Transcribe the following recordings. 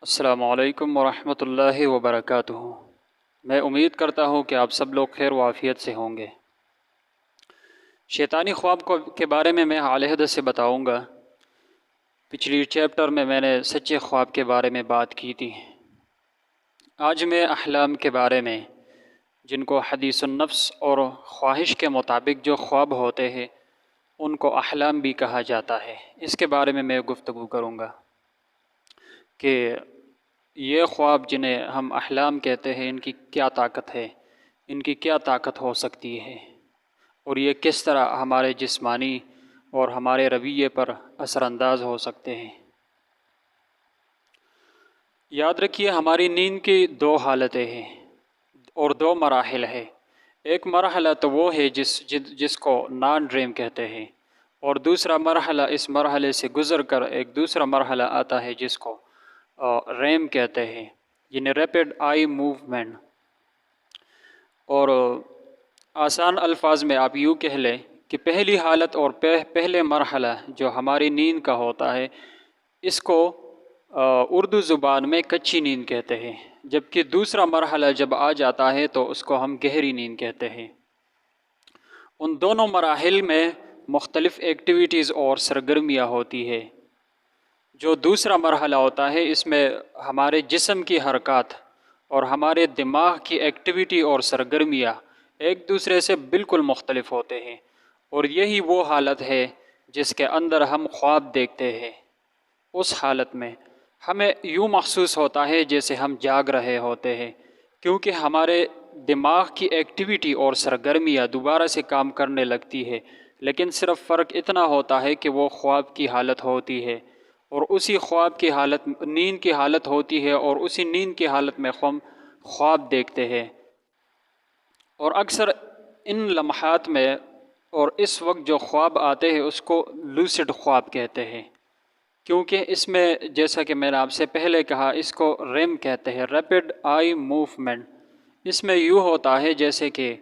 السلام علیکم ورحمۃ اللہ وبرکاتہ۔ میں امید کرتا ہوں کہ آپ سب لوگ خیر و عافیت سے ہوں گے۔ شیطانی خواب کے بارے میں علیحدہ سے بتاؤں گا۔ پچھلی چیپٹر میں نے سچے خواب کے بارے میں بات کی تھی۔ آج میں احلام کے بارے میں، جن کو حدیث النفس اور خواہش کے مطابق جو خواب ہوتے ہیں ان کو احلام بھی کہا جاتا ہے، اس کے بارے میں گفتگو کروں گا کہ یہ خواب جنہیں ہم احلام کہتے ہیں ان کی کیا طاقت ہے، ان کی کیا طاقت ہو سکتی ہے، اور یہ کس طرح ہمارے جسمانی اور ہمارے رویے پر اثر انداز ہو سکتے ہیں۔ یاد رکھیے ہماری نیند کی دو حالتیں ہیں اور دو مراحل ہیں۔ ایک مرحلہ تو وہ ہے جس کو نان ڈریم کہتے ہیں، اور دوسرا مرحلہ، اس مرحلے سے گزر کر ایک دوسرا مرحلہ آتا ہے جس کو ریم کہتے ہیں، یعنی ریپڈ آئی موومنٹ۔ اور آسان الفاظ میں آپ یوں کہہ لیں کہ پہلی حالت اور پہلے مرحلہ جو ہماری نیند کا ہوتا ہے، اس کو اردو زبان میں کچی نیند کہتے ہیں، جبکہ دوسرا مرحلہ جب آ جاتا ہے تو اس کو ہم گہری نیند کہتے ہیں۔ ان دونوں مراحل میں مختلف ایکٹیویٹیز اور سرگرمیاں ہوتی ہے۔ جو دوسرا مرحلہ ہوتا ہے اس میں ہمارے جسم کی حرکات اور ہمارے دماغ کی ایکٹیویٹی اور سرگرمیاں ایک دوسرے سے بالکل مختلف ہوتے ہیں، اور یہی وہ حالت ہے جس کے اندر ہم خواب دیکھتے ہیں۔ اس حالت میں ہمیں یوں محسوس ہوتا ہے جیسے ہم جاگ رہے ہوتے ہیں، کیونکہ ہمارے دماغ کی ایکٹیویٹی اور سرگرمیاں دوبارہ سے کام کرنے لگتی ہے، لیکن صرف فرق اتنا ہوتا ہے کہ وہ خواب کی حالت ہوتی ہے، اور اسی خواب کی حالت نیند کی حالت ہوتی ہے، اور اسی نیند کی حالت میں ہم خواب دیکھتے ہیں۔ اور اکثر ان لمحات میں اور اس وقت جو خواب آتے ہیں اس کو لوسڈ خواب کہتے ہیں، کیونکہ اس میں جیسا کہ میں نے آپ سے پہلے کہا اس کو ریم کہتے ہیں، ریپڈ آئی موومنٹ۔ اس میں یوں ہوتا ہے جیسے کہ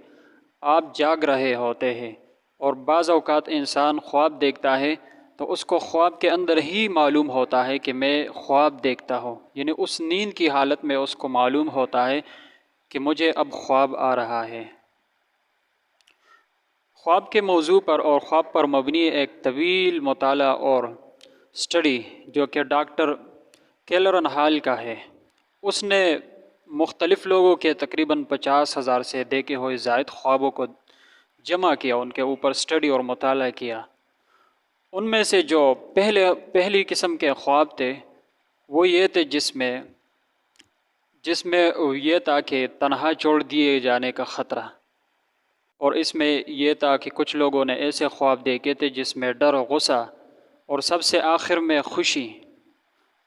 آپ جاگ رہے ہوتے ہیں، اور بعض اوقات انسان خواب دیکھتا ہے تو اس کو خواب کے اندر ہی معلوم ہوتا ہے کہ میں خواب دیکھتا ہوں، یعنی اس نیند کی حالت میں اس کو معلوم ہوتا ہے کہ مجھے اب خواب آ رہا ہے۔ خواب کے موضوع پر اور خواب پر مبنی ایک طویل مطالعہ اور اسٹڈی جو کہ ڈاکٹر کیلرن ہال کا ہے، اس نے مختلف لوگوں کے تقریباً 50,000 سے دیکھے ہوئے زائد خوابوں کو جمع کیا، ان کے اوپر اسٹڈی اور مطالعہ کیا۔ ان میں سے جو پہلی قسم کے خواب تھے وہ یہ تھے جس میں یہ تھا کہ تنہا چھوڑ دیے جانے کا خطرہ، اور اس میں یہ تھا کہ کچھ لوگوں نے ایسے خواب دیکھے تھے جس میں ڈر، غصہ اور سب سے آخر میں خوشی۔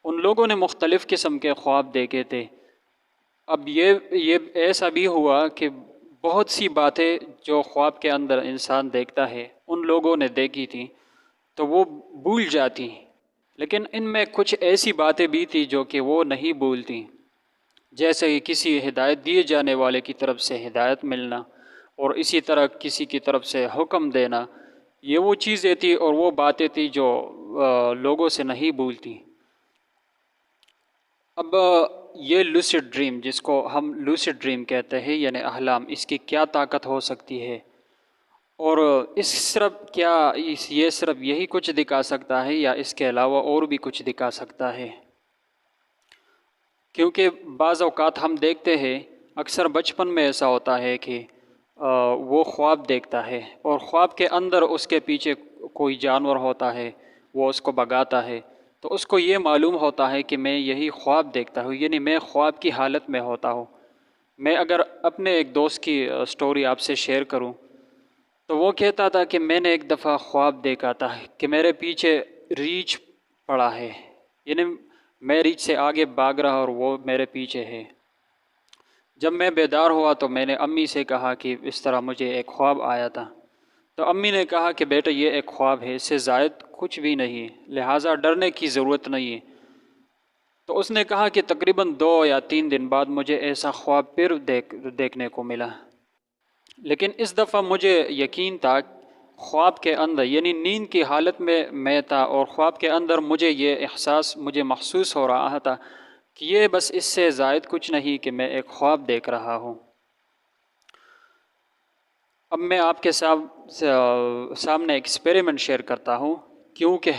ان لوگوں نے مختلف قسم کے خواب دیکھے تھے۔ اب یہ ایسا بھی ہوا کہ بہت سی باتیں جو خواب کے اندر انسان دیکھتا ہے ان لوگوں نے دیکھی تھی تو وہ بھول جاتی، لیکن ان میں کچھ ایسی باتیں بھی تھی جو کہ وہ نہیں بھولتی، جیسے کہ کسی ہدایت دیے جانے والے کی طرف سے ہدایت ملنا، اور اسی طرح کسی کی طرف سے حکم دینا۔ یہ وہ چیزیں تھی اور وہ باتیں تھی جو لوگوں سے نہیں بھولتی۔ اب یہ لوسڈ ڈریم، جس کو ہم لوسڈ ڈریم کہتے ہیں یعنی احلام، اس کی کیا طاقت ہو سکتی ہے، اور یہ صرف یہی کچھ دکھا سکتا ہے یا اس کے علاوہ اور بھی کچھ دکھا سکتا ہے؟ کیونکہ بعض اوقات ہم دیکھتے ہیں، اکثر بچپن میں ایسا ہوتا ہے کہ وہ خواب دیکھتا ہے اور خواب کے اندر اس کے پیچھے کوئی جانور ہوتا ہے، وہ اس کو بھگاتا ہے، تو اس کو یہ معلوم ہوتا ہے کہ میں یہی خواب دیکھتا ہوں، یعنی میں خواب کی حالت میں ہوتا ہوں۔ میں اگر اپنے ایک دوست کی سٹوری آپ سے شیئر کروں تو وہ کہتا تھا کہ میں نے ایک دفعہ خواب دیکھا تھا کہ میرے پیچھے ریچھ پڑا ہے، یعنی میں ریچھ سے آگے بھاگ رہا اور وہ میرے پیچھے ہے۔ جب میں بیدار ہوا تو میں نے امی سے کہا کہ اس طرح مجھے ایک خواب آیا تھا، تو امی نے کہا کہ بیٹا یہ ایک خواب ہے، اس سے زائد کچھ بھی نہیں، لہٰذا ڈرنے کی ضرورت نہیں ہے۔ تو اس نے کہا کہ تقریباً 2 یا 3 دن بعد مجھے ایسا خواب پھر دیکھنے کو ملا، لیکن اس دفعہ مجھے یقین تھا خواب کے اندر، یعنی نیند کی حالت میں تھا، اور خواب کے اندر مجھے محسوس ہو رہا تھا کہ یہ بس اس سے زائد کچھ نہیں کہ میں ایک خواب دیکھ رہا ہوں۔ اب میں آپ کے سامنے ایکسپیریمنٹ شیئر کرتا ہوں، کیونکہ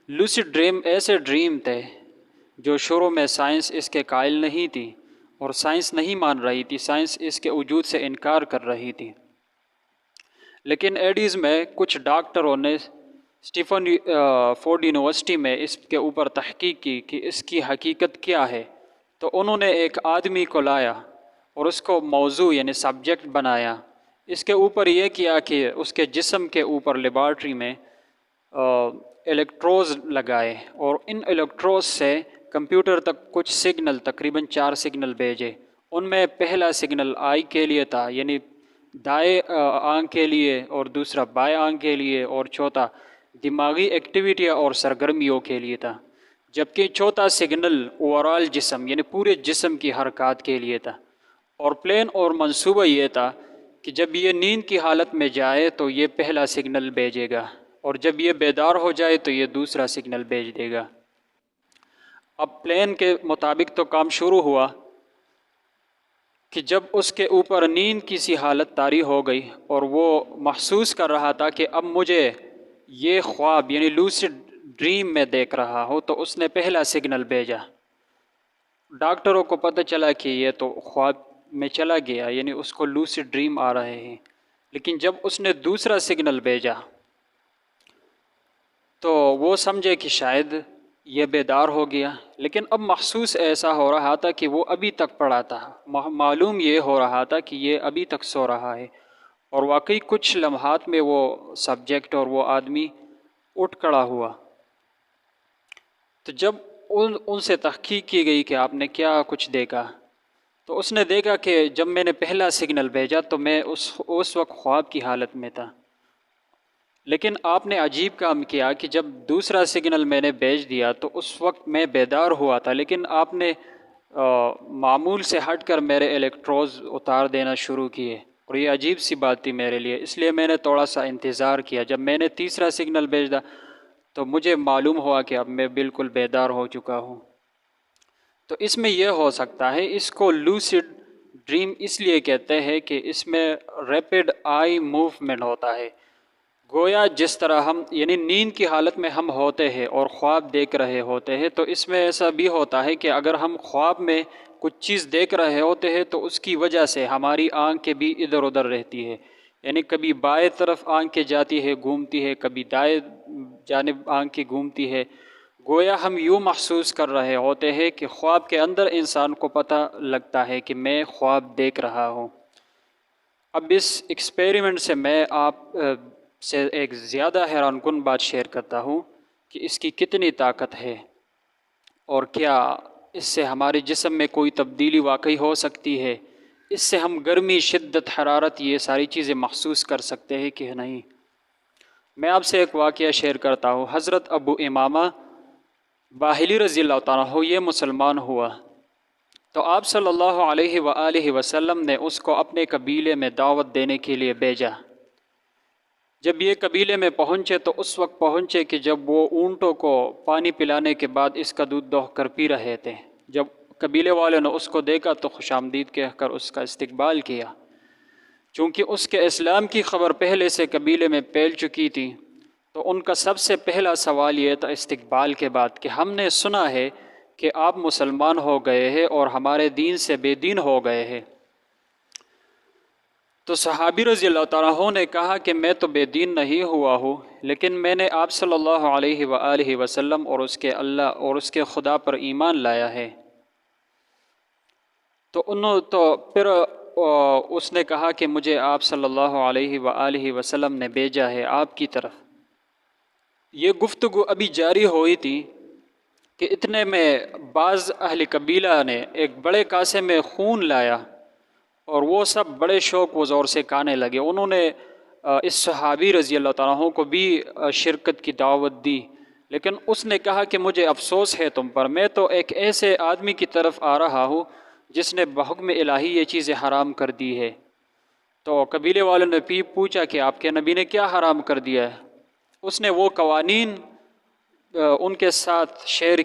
لوسیڈ ڈریم ایسے ڈریم تھے جو شروع میں سائنس اس کے قائل نہیں تھی اور سائنس نہیں مان رہی تھی، سائنس اس کے وجود سے انکار کر رہی تھی۔ لیکن ایڈیز میں کچھ ڈاکٹروں نے اسٹیفن فورڈ یونیورسٹی میں اس کے اوپر تحقیق کی کہ اس کی حقیقت کیا ہے۔ تو انہوں نے ایک آدمی کو لایا اور اس کو موضوع یعنی سبجیکٹ بنایا، اس کے اوپر یہ کیا کہ اس کے جسم کے اوپر لیبارٹری میں الیکٹروز لگائے اور ان الیکٹروز سے کمپیوٹر تک کچھ سگنل، تقریباً 4 سگنل بھیجے۔ ان میں پہلا سگنل آئی کے لیے تھا، یعنی دائیں آنکھ کے لیے، اور دوسرا بائیں آنکھ کے لیے، اور چوتھا دماغی ایکٹیویٹیاں اور سرگرمیوں کے لیے تھا، جبکہ چوتھا سگنل اوورال جسم یعنی پورے جسم کی حرکات کے لیے تھا۔ اور پلان اور منصوبہ یہ تھا کہ جب یہ نیند کی حالت میں جائے تو یہ پہلا سگنل بھیجے گا، اور جب یہ بیدار ہو جائے تو یہ دوسرا سگنل بھیج دے گا۔ اب پلان کے مطابق تو کام شروع ہوا کہ جب اس کے اوپر نیند کی سی حالت طاری ہو گئی اور وہ محسوس کر رہا تھا کہ اب مجھے یہ خواب یعنی لوسیڈ ڈریم میں دیکھ رہا ہو، تو اس نے پہلا سگنل بھیجا۔ ڈاکٹروں کو پتہ چلا کہ یہ تو خواب میں چلا گیا، یعنی اس کو لوسیڈ ڈریم آ رہے ہیں۔ لیکن جب اس نے دوسرا سگنل بھیجا تو وہ سمجھے کہ شاید یہ بیدار ہو گیا، لیکن اب محسوس ایسا ہو رہا تھا کہ وہ ابھی تک پڑا تھا، معلوم یہ ہو رہا تھا کہ یہ ابھی تک سو رہا ہے، اور واقعی کچھ لمحات میں وہ سبجیکٹ اور وہ آدمی اٹھ کھڑا ہوا۔ تو جب ان سے تحقیق کی گئی کہ آپ نے کیا کچھ دیکھا، تو اس نے دیکھا کہ جب میں نے پہلا سگنل بھیجا تو میں اس وقت خواب کی حالت میں تھا، لیکن آپ نے عجیب کام کیا کہ جب دوسرا سگنل میں نے بھیج دیا تو اس وقت میں بیدار ہوا تھا، لیکن آپ نے معمول سے ہٹ کر میرے الیکٹروز اتار دینا شروع کیے، اور یہ عجیب سی بات تھی میرے لیے، اس لیے میں نے تھوڑا سا انتظار کیا۔ جب میں نے تیسرا سگنل بھیجا تو مجھے معلوم ہوا کہ اب میں بالکل بیدار ہو چکا ہوں۔ تو اس میں یہ ہو سکتا ہے، اس کو لوسیڈ ڈریم اس لیے کہتے ہیں کہ اس میں ریپڈ آئی موومنٹ ہوتا ہے، گویا جس طرح ہم یعنی نیند کی حالت میں ہم ہوتے ہیں اور خواب دیکھ رہے ہوتے ہیں، تو اس میں ایسا بھی ہوتا ہے کہ اگر ہم خواب میں کچھ چیز دیکھ رہے ہوتے ہیں تو اس کی وجہ سے ہماری آنکھیں بھی ادھر ادھر رہتی ہے، یعنی کبھی بائیں طرف آنکھیں جاتی ہے گھومتی ہے، کبھی دائیں جانب آنکھیں گھومتی ہے، گویا ہم یوں محسوس کر رہے ہوتے ہیں کہ خواب کے اندر انسان کو پتہ لگتا ہے کہ میں خواب دیکھ رہا ہوں۔ اب اس ایکسپیریمنٹ سے میں آپ سے ایک زیادہ حیران کن بات شیئر کرتا ہوں کہ اس کی کتنی طاقت ہے، اور کیا اس سے ہمارے جسم میں کوئی تبدیلی واقعی ہو سکتی ہے، اس سے ہم گرمی، شدت، حرارت، یہ ساری چیزیں محسوس کر سکتے ہیں کہ نہیں۔ میں آپ سے ایک واقعہ شیئر کرتا ہوں۔ حضرت ابو امامہ باہلی رضی اللہ تعالیٰ عنہ یہ مسلمان ہوا، تو آپ صلی اللہ علیہ وآلہ وسلم نے اس کو اپنے قبیلے میں دعوت دینے کے لیے بھیجا۔ جب یہ قبیلے میں پہنچے تو اس وقت پہنچے کہ جب وہ اونٹوں کو پانی پلانے کے بعد اس کا دودھ دوہ کر پی رہے تھے۔ جب قبیلے والوں نے اس کو دیکھا تو خوش آمدید کہہ کر اس کا استقبال کیا، چونکہ اس کے اسلام کی خبر پہلے سے قبیلے میں پھیل چکی تھی، تو ان کا سب سے پہلا سوال یہ تھا استقبال کے بعد کہ ہم نے سنا ہے کہ آپ مسلمان ہو گئے ہیں اور ہمارے دین سے بے دین ہو گئے ہیں۔ تو صحابی رضی اللہ تعالیٰ عنہ نے کہا کہ میں تو بے دین نہیں ہوا ہوں، لیکن میں نے آپ صلی اللہ علیہ وآلہ وسلم اور اس کے اللہ اور اس کے خدا پر ایمان لایا ہے۔ تو پھر اس نے کہا کہ مجھے آپ صلی اللہ علیہ وآلہ وسلم نے بھیجا ہے آپ کی طرف۔ یہ گفتگو ابھی جاری ہوئی تھی کہ اتنے میں بعض اہل قبیلہ نے ایک بڑے کاسے میں خون لایا، اور وہ سب بڑے شوق و زور سے کھانے لگے۔ انہوں نے اس صحابی رضی اللہ تعالیٰ عنہ کو بھی شرکت کی دعوت دی، لیکن اس نے کہا کہ مجھے افسوس ہے تم پر، میں تو ایک ایسے آدمی کی طرف آ رہا ہوں جس نے بحکم الہی یہ چیزیں حرام کر دی ہے۔ تو قبیلے والوں نے پوچھا کہ آپ کے نبی نے کیا حرام کر دیا ہے؟ اس نے وہ قوانین ان کے ساتھ شیئر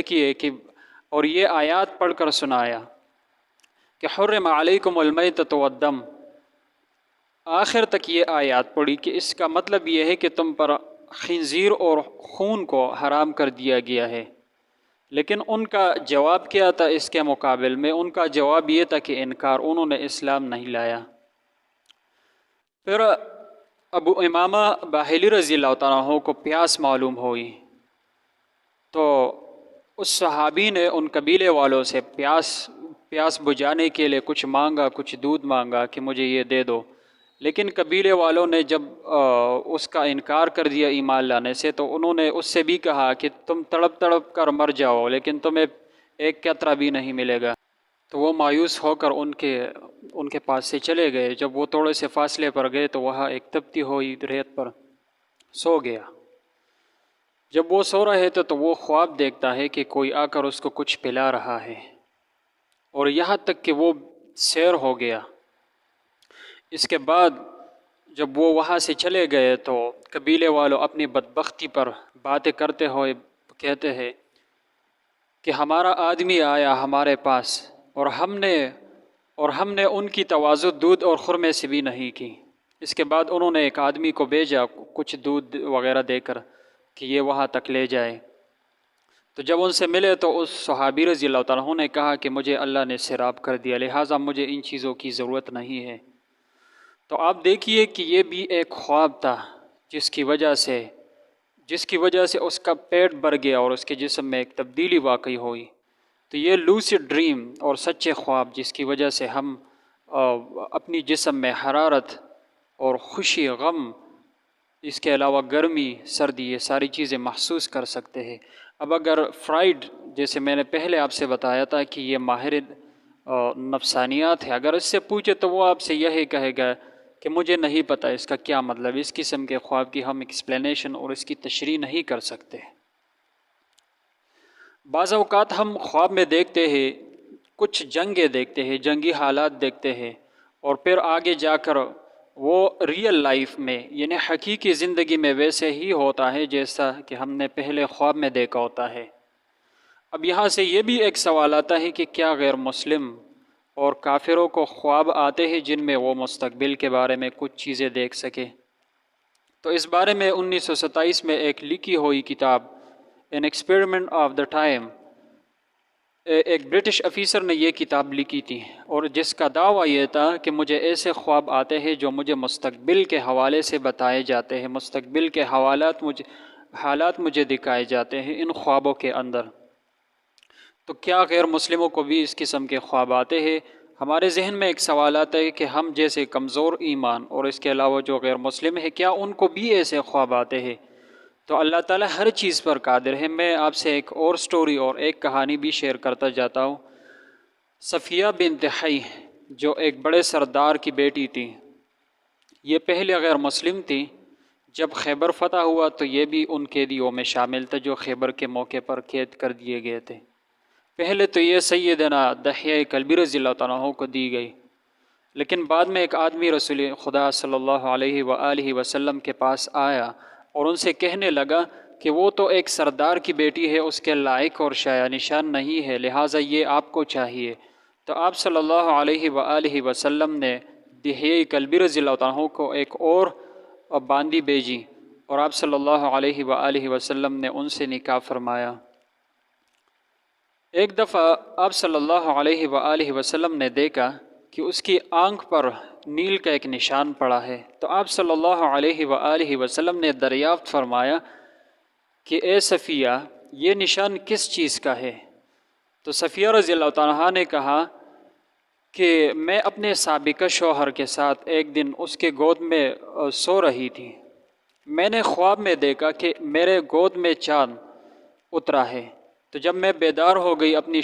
کیے کہ اور یہ آیات پڑھ کر سنایا کہ حرم علیکم المیتۃ والدم، آخر تک یہ آیات پڑھی کہ اس کا مطلب یہ ہے کہ تم پر خنزیر اور خون کو حرام کر دیا گیا ہے۔ لیکن ان کا جواب کیا تھا؟ اس کے مقابل میں ان کا جواب یہ تھا کہ انکار، انہوں نے اسلام نہیں لایا۔ پھر ابو امامہ باہلی رضی اللہ تعالیٰ عنہ کو پیاس معلوم ہوئی، تو اس صحابی نے ان قبیلے والوں سے پیاس بجھانے کے لیے کچھ مانگا، کچھ دودھ مانگا کہ مجھے یہ دے دو، لیکن قبیلے والوں نے جب اس کا انکار کر دیا ایمان لانے سے، تو انہوں نے اس سے بھی کہا کہ تم تڑپ تڑپ کر مر جاؤ لیکن تمہیں ایک قطرہ بھی نہیں ملے گا۔ تو وہ مایوس ہو کر ان کے پاس سے چلے گئے۔ جب وہ تھوڑے سے فاصلے پر گئے تو وہاں ایک تپتی ہوئی ریت پر سو گیا۔ جب وہ سو رہے تھے تو وہ خواب دیکھتا ہے کہ کوئی آ کر اس کو کچھ پلا رہا ہے، اور یہاں تک کہ وہ سیر ہو گیا۔ اس کے بعد جب وہ وہاں سے چلے گئے تو قبیلے والوں اپنی بدبختی پر باتیں کرتے ہوئے کہتے ہیں کہ ہمارا آدمی آیا ہمارے پاس اور ہم نے ان کی تواضع دودھ اور خرمے سے بھی نہیں کی۔ اس کے بعد انہوں نے ایک آدمی کو بھیجا کچھ دودھ وغیرہ دے کر کہ یہ وہاں تک لے جائے۔ تو جب ان سے ملے تو اس صحابی رضی اللہ تعالیٰ عنہ نے کہا کہ مجھے اللہ نے سیراب کر دیا، لہٰذا مجھے ان چیزوں کی ضرورت نہیں ہے۔ تو آپ دیکھیے کہ یہ بھی ایک خواب تھا جس کی وجہ سے اس کا پیٹ بھر گیا اور اس کے جسم میں ایک تبدیلی واقع ہوئی۔ تو یہ لوسیڈ ڈریم اور سچے خواب جس کی وجہ سے ہم اپنی جسم میں حرارت اور خوشی، غم، اس کے علاوہ گرمی، سردی، یہ ساری چیزیں محسوس کر سکتے ہیں۔ اب اگر فرائیڈ، جیسے میں نے پہلے آپ سے بتایا تھا کہ یہ ماہر نفسانیات ہے، اگر اس سے پوچھے تو وہ آپ سے یہی کہے گا کہ مجھے نہیں پتہ اس کا کیا مطلب، اس قسم کے خواب کی ہم ایکسپلینیشن اور اس کی تشریح نہیں کر سکتے۔ بعض اوقات ہم خواب میں دیکھتے ہیں، کچھ جنگیں دیکھتے ہیں، جنگی حالات دیکھتے ہیں، اور پھر آگے جا کر وہ ریئل لائف میں یعنی حقیقی زندگی میں ویسے ہی ہوتا ہے جیسا کہ ہم نے پہلے خواب میں دیکھا ہوتا ہے۔ اب یہاں سے یہ بھی ایک سوال آتا ہے کہ کیا غیر مسلم اور کافروں کو خواب آتے ہیں جن میں وہ مستقبل کے بارے میں کچھ چیزیں دیکھ سکے؟ تو اس بارے میں 1927 میں ایک لکھی ہوئی کتاب an experiment of the time, ایک برٹش افیسر نے یہ کتاب لکھی تھی، اور جس کا دعویٰ یہ تھا کہ مجھے ایسے خواب آتے ہیں جو مجھے مستقبل کے حوالے سے بتائے جاتے ہیں، مستقبل کے حالات مجھے دکھائے جاتے ہیں ان خوابوں کے اندر۔ تو کیا غیر مسلموں کو بھی اس قسم کے خواب آتے ہیں؟ ہمارے ذہن میں ایک سوال آتا ہے کہ ہم جیسے کمزور ایمان اور اس کے علاوہ جو غیر مسلم ہے، کیا ان کو بھی ایسے خواب آتے ہیں؟ تو اللہ تعالیٰ ہر چیز پر قادر ہے۔ میں آپ سے ایک اور سٹوری اور ایک کہانی بھی شیئر کرتا جاتا ہوں۔ صفیہ بنت حی جو ایک بڑے سردار کی بیٹی تھی، یہ پہلے غیر مسلم تھی۔ جب خیبر فتح ہوا تو یہ بھی ان قیدیوں میں شامل تھا جو خیبر کے موقع پر قید کر دیے گئے تھے۔ پہلے تو یہ سیدنا دحیہ کلبی رضی اللہ تعالیٰ عنہ کو دی گئی، لیکن بعد میں ایک آدمی رسول خدا صلی اللہ علیہ وآلہ وسلم کے پاس آیا اور ان سے کہنے لگا کہ وہ تو ایک سردار کی بیٹی ہے، اس کے لائق اور شایع نشان نہیں ہے، لہٰذا یہ آپ کو چاہیے۔ تو آپ صلی اللہ علیہ وآلہ وسلم نے دحیہ کلبی رضی اللہ عنہ کو ایک اور باندی بھیجی، اور آپ صلی اللہ علیہ وآلہ وسلم نے ان سے نکاح فرمایا۔ ایک دفعہ آپ صلی اللہ علیہ وآلہ وسلم نے دیکھا کہ اس کی آنکھ پر نیل کا ایک نشان پڑا ہے، تو آپ صلی اللہ علیہ وآلہ وسلم نے دریافت فرمایا کہ اے صفیہ، یہ نشان کس چیز کا ہے؟ تو صفیہ رضی اللہ تعالیٰ نے کہا کہ میں اپنے سابقہ شوہر کے ساتھ ایک دن اس کے گود میں سو رہی تھی، میں نے خواب میں دیکھا کہ میرے گود میں چاند اترا ہے۔ تو جب میں بیدار ہو گئی اپنے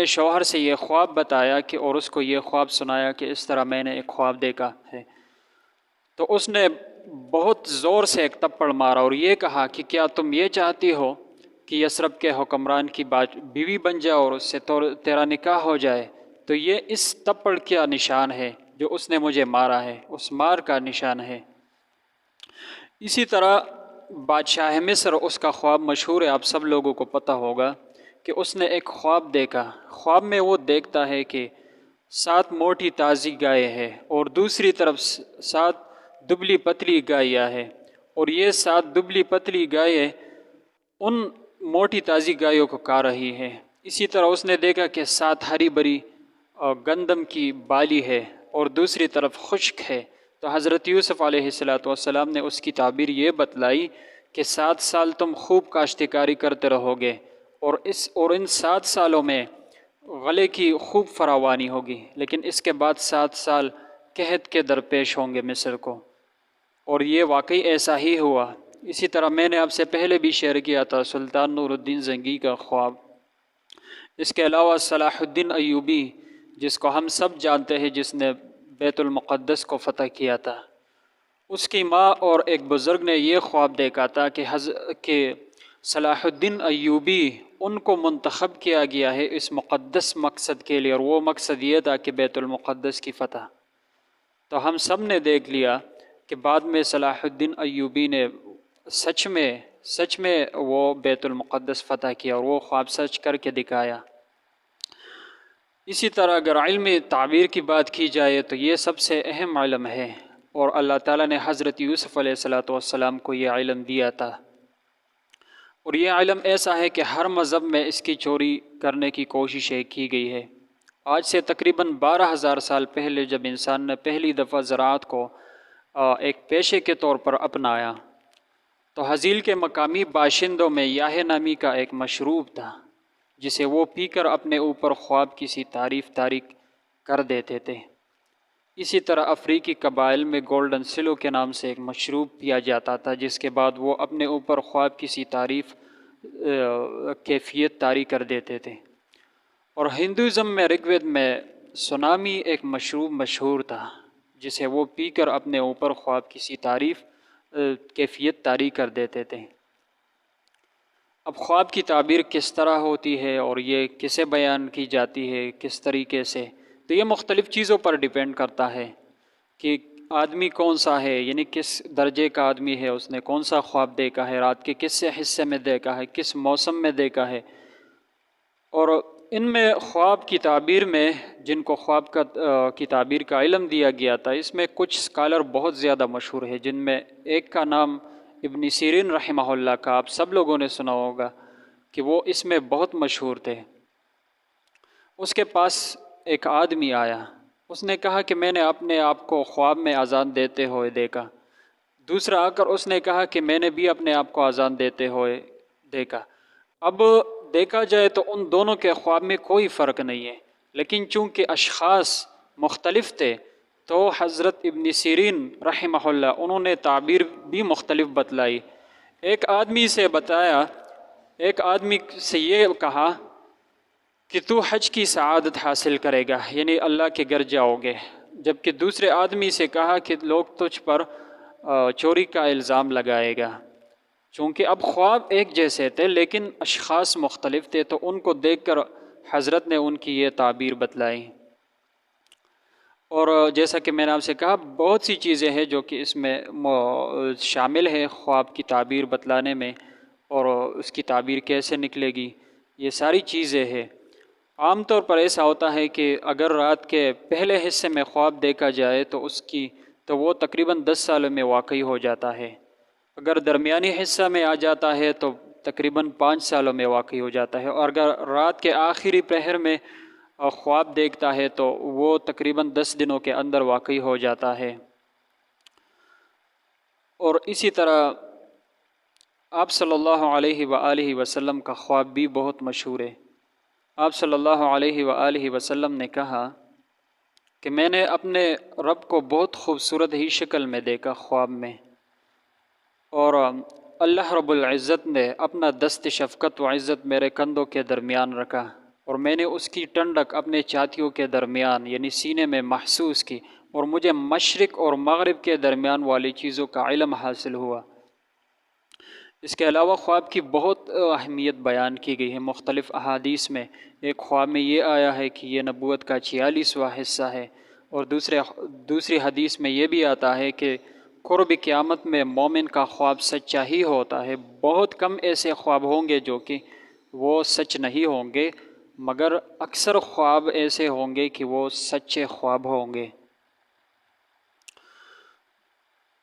شوہر سے یہ خواب بتایا کہ اور اس کو یہ خواب سنایا کہ اس طرح میں نے ایک خواب دیکھا ہے، تو اس نے بہت زور سے ایک تپڑ مارا اور یہ کہا کہ کیا تم یہ چاہتی ہو کہ یثرب کے حکمران کی بیوی بن جاؤ اور اس سے تیرا نکاح ہو جائے؟ تو یہ اس تپڑ کا نشان ہے جو اس نے مجھے مارا ہے، اس مار کا نشان ہے۔ اسی طرح بادشاہ مصر، اس کا خواب مشہور ہے، آپ سب لوگوں کو پتہ ہوگا کہ اس نے ایک خواب دیکھا۔ خواب میں وہ دیکھتا ہے کہ 7 موٹی تازی گائے ہے اور دوسری طرف 7 دبلی پتلی گائیاں ہے، اور یہ 7 دبلی پتلی گائے ان موٹی تازی گایوں کو کھا رہی ہے۔ اسی طرح اس نے دیکھا کہ 7 ہری بری گندم کی بالی ہے اور دوسری طرف خشک ہے۔ تو حضرت یوسف علیہ السلام نے اس کی تعبیر یہ بتلائی کہ 7 سال تم خوب کاشتکاری کرتے رہو گے، اور ان 7 سالوں میں غلے کی خوب فراوانی ہوگی، لیکن اس کے بعد 7 سال قحط کے درپیش ہوں گے مصر کو، اور یہ واقعی ایسا ہی ہوا۔ اسی طرح میں نے آپ سے پہلے بھی شیئر کیا تھا سلطان نور الدین زنگی کا خواب۔ اس کے علاوہ صلاح الدین ایوبی، جس کو ہم سب جانتے ہیں، جس نے بیت المقدس کو فتح کیا تھا، اس کی ماں اور ایک بزرگ نے یہ خواب دیکھا تھا کہ صلاح الدین ایوبی ان کو منتخب کیا گیا ہے اس مقدس مقصد کے لیے، اور وہ مقصد یہ تھا کہ بیت المقدس کی فتح۔ تو ہم سب نے دیکھ لیا کہ بعد میں صلاح الدین ایوبی نے سچ میں وہ بیت المقدس فتح کیا، اور وہ خواب سچ کر کے دکھایا۔ اسی طرح اگر علم تعبیر کی بات کی جائے تو یہ سب سے اہم علم ہے، اور اللہ تعالیٰ نے حضرت یوسف علیہ السلام کو یہ علم دیا تھا، اور یہ علم ایسا ہے کہ ہر مذہب میں اس کی چوری کرنے کی کوششیں کی گئی ہے۔ آج سے تقریباً 12,000 سال پہلے جب انسان نے پہلی دفعہ زراعت کو ایک پیشے کے طور پر اپنایا، تو حزیل کے مقامی باشندوں میں یاہ نامی کا ایک مشروب تھا، جسے وہ پی کر اپنے اوپر خواب کسی تعریف طاری کر دیتے تھے۔ اسی طرح افریقی قبائل میں گولڈن سلو کے نام سے ایک مشروب پیا جاتا تھا، جس کے بعد وہ اپنے اوپر خواب کسی تعریف کیفیت طاری کر دیتے تھے۔ اور ہندوازم میں رگ وید میں سونامی ایک مشروب مشہور تھا، جسے وہ پی کر اپنے اوپر خواب کسی تعریف کیفیت طاری کر دیتے تھے۔ اب خواب کی تعبیر کس طرح ہوتی ہے اور یہ کسے بیان کی جاتی ہے، کس طریقے سے، تو یہ مختلف چیزوں پر ڈیپینڈ کرتا ہے کہ آدمی کون سا ہے، یعنی کس درجے کا آدمی ہے، اس نے کون سا خواب دیکھا ہے، رات کے کس سے حصے میں دیکھا ہے، کس موسم میں دیکھا ہے۔ اور ان میں خواب کی تعبیر میں جن کو خواب کی تعبیر کا علم دیا گیا تھا، اس میں کچھ اسکالر بہت زیادہ مشہور ہے، جن میں ایک کا نام ابن سیرین رحمہ اللہ کا آپ سب لوگوں نے سنا ہوگا کہ وہ اس میں بہت مشہور تھے۔ اس کے پاس ایک آدمی آیا، اس نے کہا کہ میں نے اپنے آپ کو خواب میں اذان دیتے ہوئے دیکھا۔ دوسرا آ کر اس نے کہا کہ میں نے بھی اپنے آپ کو اذان دیتے ہوئے دیکھا۔ اب دیکھا جائے تو ان دونوں کے خواب میں کوئی فرق نہیں ہے، لیکن چونکہ اشخاص مختلف تھے تو حضرت ابن سیرین رحمہ اللہ انہوں نے تعبیر بھی مختلف بتلائی۔ ایک آدمی سے یہ کہا کہ تو حج کی سعادت حاصل کرے گا، یعنی اللہ کے گھر جاؤ گے، جبکہ دوسرے آدمی سے کہا کہ لوگ تجھ پر چوری کا الزام لگائے گا۔ چونکہ اب خواب ایک جیسے تھے لیکن اشخاص مختلف تھے، تو ان کو دیکھ کر حضرت نے ان کی یہ تعبیر بتلائی۔ اور جیسا کہ میں نے آپ سے کہا بہت سی چیزیں ہیں جو کہ اس میں شامل ہے خواب کی تعبیر بتلانے میں، اور اس کی تعبیر کیسے نکلے گی، یہ ساری چیزیں ہیں۔ عام طور پر ایسا ہوتا ہے کہ اگر رات کے پہلے حصے میں خواب دیکھا جائے تو وہ تقریباً 10 سالوں میں واقعی ہو جاتا ہے۔ اگر درمیانی حصہ میں آ جاتا ہے تو تقریباً 5 سالوں میں واقعی ہو جاتا ہے، اور اگر رات کے آخری پہر میں خواب دیکھتا ہے تو وہ تقریباً 10 دنوں کے اندر واقعی ہو جاتا ہے۔ اور اسی طرح آپ صلی اللہ علیہ وآلہ وسلم کا خواب بھی بہت مشہور ہے۔ آپ صلی اللہ علیہ وآلہ وسلم نے کہا کہ میں نے اپنے رب کو بہت خوبصورت ہی شکل میں دیکھا خواب میں، اور اللہ رب العزت نے اپنا دست شفقت و عزت میرے کندھوں کے درمیان رکھا، اور میں نے اس کی ٹھنڈک اپنے چھاتیوں کے درمیان یعنی سینے میں محسوس کی، اور مجھے مشرق اور مغرب کے درمیان والی چیزوں کا علم حاصل ہوا۔ اس کے علاوہ خواب کی بہت اہمیت بیان کی گئی ہے مختلف احادیث میں۔ ایک خواب میں یہ آیا ہے کہ یہ نبوت کا 46واں حصہ ہے، اور دوسری حدیث میں یہ بھی آتا ہے کہ قرب قیامت میں مومن کا خواب سچا ہی ہوتا ہے۔ بہت کم ایسے خواب ہوں گے جو کہ وہ سچ نہیں ہوں گے، مگر اکثر خواب ایسے ہوں گے کہ وہ سچے خواب ہوں گے۔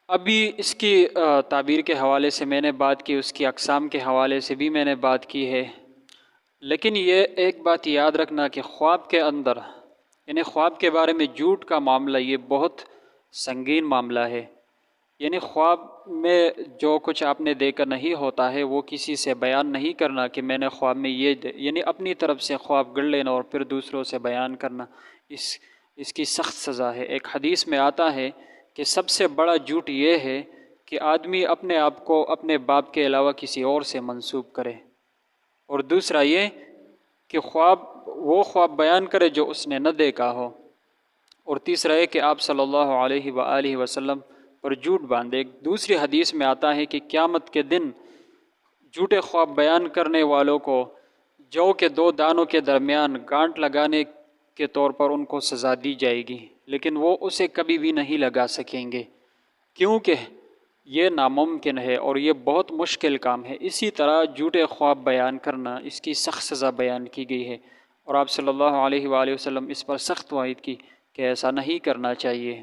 ابھی اس کی تعبیر کے حوالے سے میں نے بات کی، اس کی اقسام کے حوالے سے بھی میں نے بات کی ہے، لیکن یہ ایک بات یاد رکھنا کہ خواب کے اندر، یعنی خواب کے بارے میں جھوٹ کا معاملہ یہ بہت سنگین معاملہ ہے۔ یعنی خواب میں جو کچھ آپ نے دیکھا نہیں ہوتا ہے وہ کسی سے بیان نہیں کرنا کہ میں نے خواب میں یعنی اپنی طرف سے خواب گڑھ لینا اور پھر دوسروں سے بیان کرنا، اس کی سخت سزا ہے۔ ایک حدیث میں آتا ہے کہ سب سے بڑا جھوٹ یہ ہے کہ آدمی اپنے آپ کو اپنے باپ کے علاوہ کسی اور سے منسوب کرے، اور دوسرا یہ کہ وہ خواب بیان کرے جو اس نے نہ دیکھا ہو، اور تیسرا ہے کہ آپ صلی اللہ علیہ وآلہ وسلم پر جھوٹ باندھے۔ دوسری حدیث میں آتا ہے کہ قیامت کے دن جھوٹے خواب بیان کرنے والوں کو جو کے دو دانوں کے درمیان گانٹ لگانے کے طور پر ان کو سزا دی جائے گی، لیکن وہ اسے کبھی بھی نہیں لگا سکیں گے، کیونکہ یہ ناممکن ہے اور یہ بہت مشکل کام ہے۔ اسی طرح جھوٹے خواب بیان کرنا، اس کی سخت سزا بیان کی گئی ہے، اور آپ صلی اللہ علیہ وآلہ وسلم اس پر سخت وعید کی کہ ایسا نہیں کرنا چاہیے۔